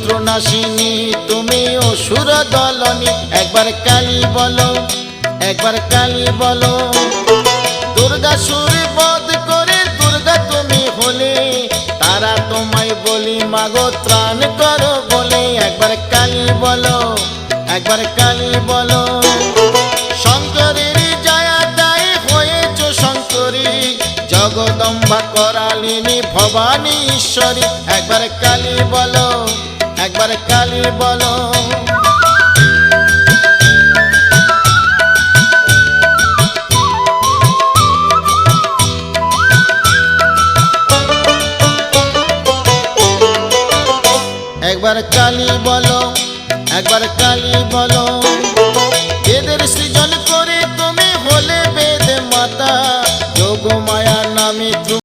শত্রুনাশিনী তুমি অসুর দলনী। একবার কালী বলো, একবার কালী বলো। দুর্গাসুর বধ করে দুর্গা তুমি হলে, তারা তোমায় বলি মাগো ত্রাণ করো বলে। একবার কালী বলো, একবার কালী বলো। শঙ্করের জয়াদায় হয়েছ শঙ্করী, জগদম্বা করালিনী ভবানী ঈশ্বরী। একবার কালী বলো, একবার কালী বলো। একবার কালী বলো, একবার কালী বলো।